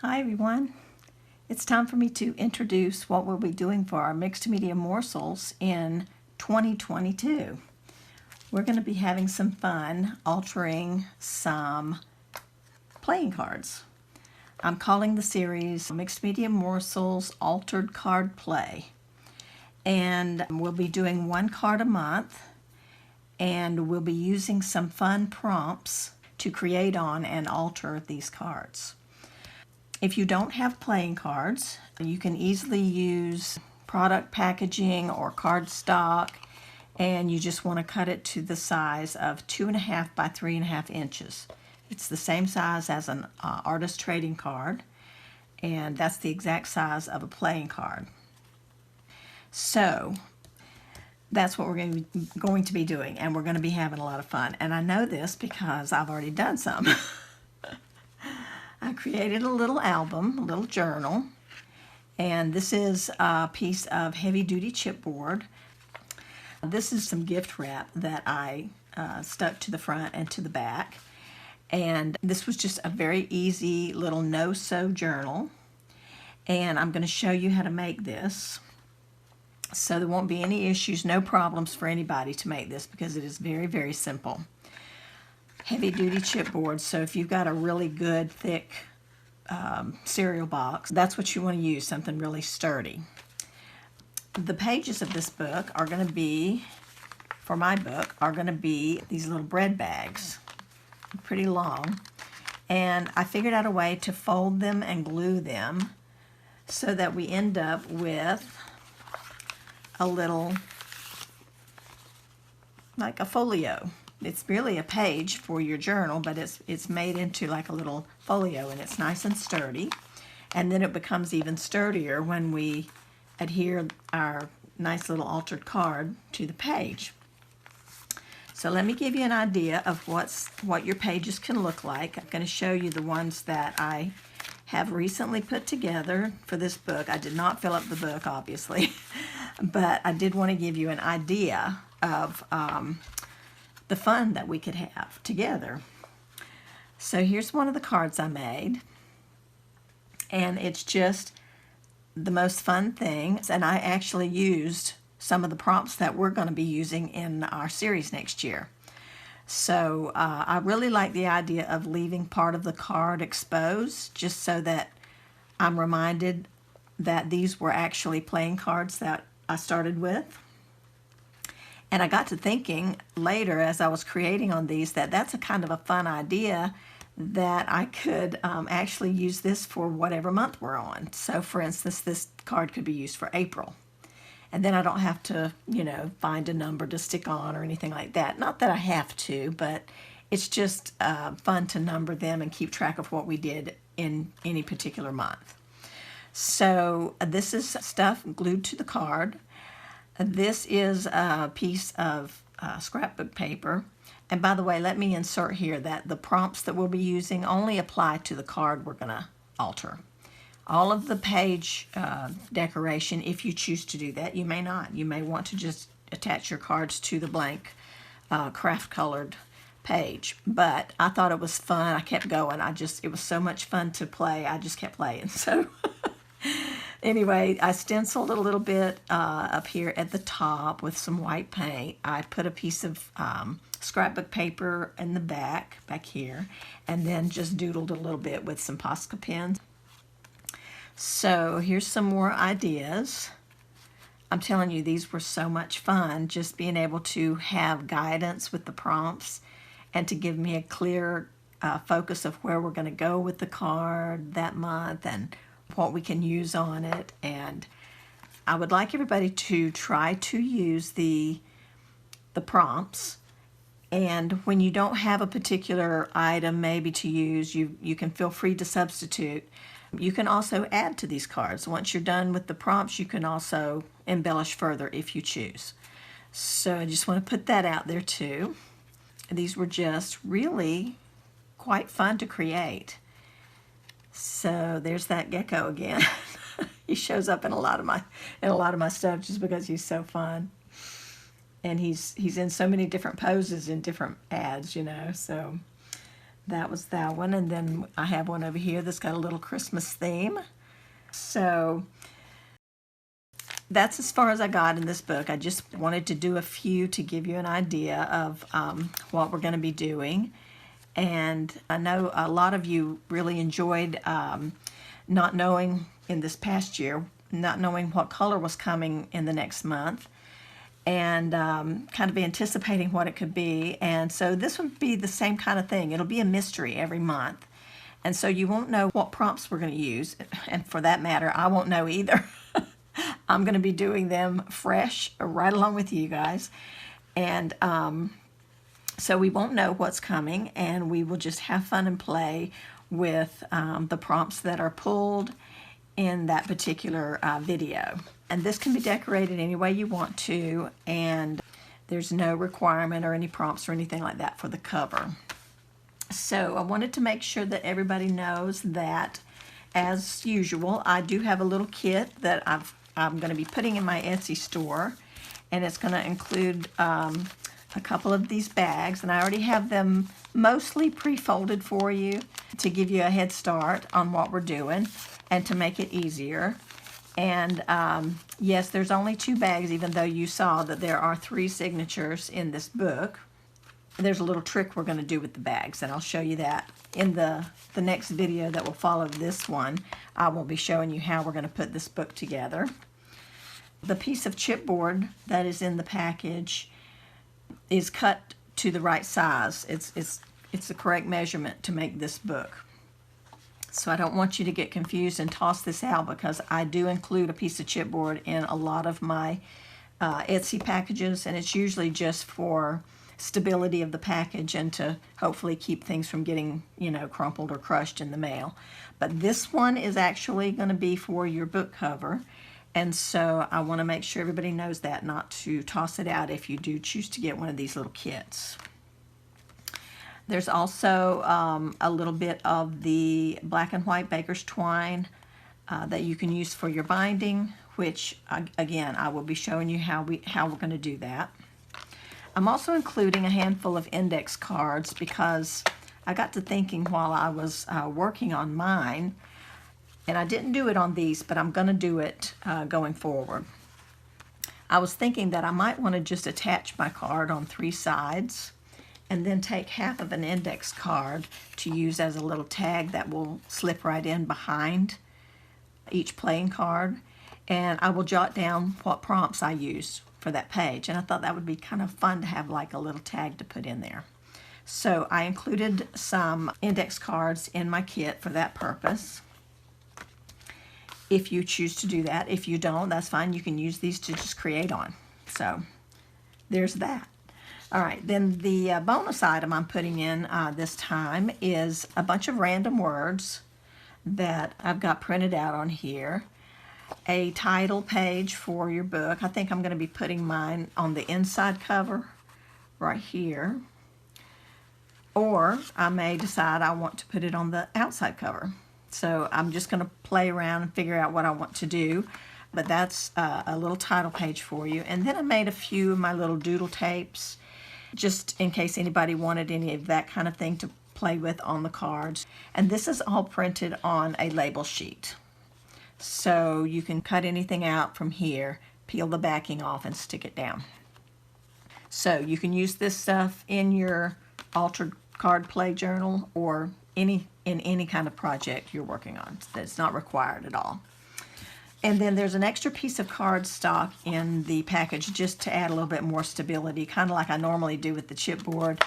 Hi everyone. It's time for me to introduce what we'll be doing for our Mixed Media Morsels in 2022. We're going to be having some fun altering some playing cards. I'm calling the series Mixed Media Morsels Altered Card Play. And we'll be doing one card a month, and we'll be using some fun prompts to create on and alter these cards. If you don't have playing cards, you can easily use product packaging or cardstock, and you just want to cut it to the size of 2.5 by 3.5 inches. It's the same size as an artist trading card, and that's the exact size of a playing card. So that's what we're going to be doing, and we're going to be having a lot of fun. And I know this because I've already done some. I created a little album, a little journal, and this is a piece of heavy-duty chipboard. This is some gift wrap that I stuck to the front and to the back, and this was just a very easy little no-sew journal, and I'm going to show you how to make this. So there won't be any issues, no problems for anybody to make this because it is very, very simple. Heavy-duty chipboard, so if you've got a really good thick cereal box, that's what you want to use, something really sturdy. The pages of this book are going to be, for my book, are going to be these little bread bags, pretty long, and I figured out a way to fold them and glue them so that we end up with a little, like a folio. It's really a page for your journal, but it's made into like a little folio, and it's nice and sturdy. And then it becomes even sturdier when we adhere our nice little altered card to the page. So let me give you an idea of what your pages can look like. I'm going to show you the ones that I have recently put together for this book. I did not fill up the book, obviously, but I did want to give you an idea of the fun that we could have together. So here's one of the cards I made, and it's just the most fun thing, and I actually used some of the prompts that we're going to be using in our series next year. So I really like the idea of leaving part of the card exposed, just so that I'm reminded that these were actually playing cards that I started with. And I got to thinking later as I was creating on these that that's a kind of a fun idea, that I could actually use this for whatever month we're on. So for instance, this card could be used for April. And then I don't have to, find a number to stick on or anything like that. Not that I have to, but it's just fun to number them and keep track of what we did in any particular month. So this is stuff glued to the card. This is a piece of scrapbook paper. And by the way, let me insert here that the prompts that we'll be using only apply to the card we're going to alter. All of the page decoration, if you choose to do that, you may not. You may want to just attach your cards to the blank craft colored page. But I thought it was fun. I kept going. It was so much fun to play. I just kept playing. So anyway, I stenciled a little bit up here at the top with some white paint. I put a piece of scrapbook paper in the back here, and then just doodled a little bit with some Posca pens. So here's some more ideas. I'm telling you, these were so much fun, just being able to have guidance with the prompts and to give me a clear focus of where we're going to go with the card that month and what we can use on it. And I would like everybody to try to use the prompts, and when you don't have a particular item maybe to use, you can feel free to substitute. You can also add to these cards. Once you're done with the prompts, you can also embellish further if you choose. So I just want to put that out there too. These were just really quite fun to create. So there's that gecko again. He shows up in a lot of my stuff just because he's so fun. And he's in so many different poses in different ads, So that was that one. And then I have one over here that's got a little Christmas theme. So that's as far as I got in this book. I just wanted to do a few to give you an idea of what we're going to be doing. And I know a lot of you really enjoyed not knowing in this past year, not knowing what color was coming in the next month, and kind of anticipating what it could be. And so this would be the same kind of thing. It'll be a mystery every month. And so you won't know what prompts we're going to use. And for that matter, I won't know either. I'm going to be doing them fresh right along with you guys. And so we won't know what's coming, and we will just have fun and play with the prompts that are pulled in that particular video. And this can be decorated any way you want to, and there's no requirement or any prompts or anything like that for the cover. So I wanted to make sure that everybody knows that, as usual, I do have a little kit that I'm going to be putting in my Etsy store, and it's going to include a couple of these bags, and I already have them mostly pre-folded for you to give you a head start on what we're doing and to make it easier. And yes, there's only 2 bags, even though you saw that there are 3 signatures in this book. There's a little trick we're going to do with the bags, and I'll show you that in the next video that will follow this one. I will be showing you how we're going to put this book together. The piece of chipboard that is in the package is cut to the right size. It's the correct measurement to make this book. So I don't want you to get confused and toss this out, because I do include a piece of chipboard in a lot of my Etsy packages, and it's usually just for stability of the package and to hopefully keep things from getting, you know, crumpled or crushed in the mail. But this one is actually going to be for your book cover, and so I want to make sure everybody knows that, not to toss it out if you do choose to get one of these little kits. There's also a little bit of the black and white baker's twine that you can use for your binding, which again I will be showing you how we're going to do that. I'm also including a handful of index cards because I got to thinking while I was working on mine, and I didn't do it on these, but I'm going to do it going forward. I was thinking that I might want to just attach my card on 3 sides and then take half of an index card to use as a little tag that will slip right in behind each playing card. And I will jot down what prompts I use for that page. And I thought that would be kind of fun to have like a little tag to put in there. So I included some index cards in my kit for that purpose. If you choose to do that. If you don't, that's fine. You can use these to just create on. So there's that. All right, then the bonus item I'm putting in this time is a bunch of random words that I've got printed out on here. A title page for your book. I think I'm going to be putting mine on the inside cover right here. Or I may decide I want to put it on the outside cover. So I'm just going to play around and figure out what I want to do. But that's a little title page for you. And then I made a few of my little doodle tapes, just in case anybody wanted any of that kind of thing to play with on the cards. And this is all printed on a label sheet. So you can cut anything out from here, peel the backing off, and stick it down. So you can use this stuff in your altered card play journal or in any kind of project you're working on. It's not required at all. And then there's an extra piece of cardstock in the package just to add a little bit more stability, kind of like I normally do with the chipboard.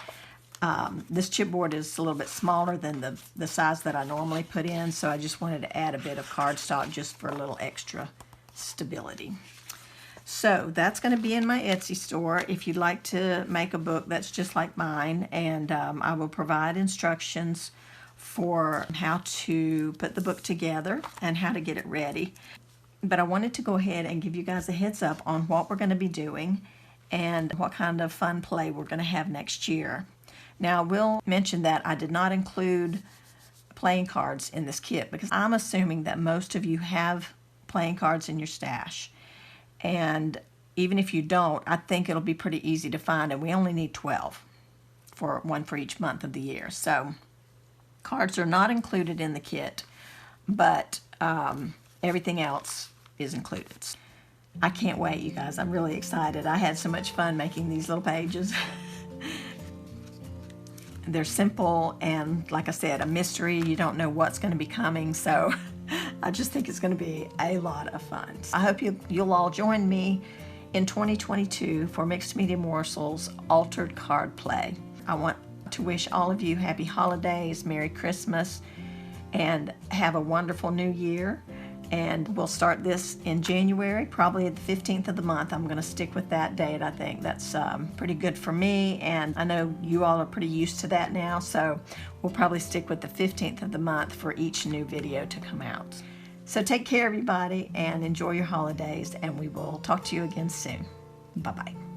This chipboard is a little bit smaller than the size that I normally put in, so I just wanted to add a bit of cardstock just for a little extra stability. So that's going to be in my Etsy store if you'd like to make a book that's just like mine, and I will provide instructions for how to put the book together and how to get it ready. But I wanted to go ahead and give you guys a heads up on what we're going to be doing and what kind of fun play we're going to have next year. Now, I will mention that I did not include playing cards in this kit because I'm assuming that most of you have playing cards in your stash. And even if you don't, I think it'll be pretty easy to find, and we only need 12 for one for each month of the year. So Cards are not included in the kit, but everything else is included. I can't wait, you guys. I'm really excited. I had so much fun making these little pages. They're simple and, like I said, a mystery. You don't know what's going to be coming, so I just think it's going to be a lot of fun. I hope you'll all join me in 2022 for Mixed Media Morsels Altered Card Play. I want to wish all of you happy holidays, Merry Christmas, and have a wonderful new year. And we'll start this in January, probably the 15th of the month. I'm going to stick with that date. I think that's pretty good for me, and I know you all are pretty used to that now, so we'll probably stick with the 15th of the month for each new video to come out. So take care, everybody, and enjoy your holidays, and we will talk to you again soon. Bye-bye.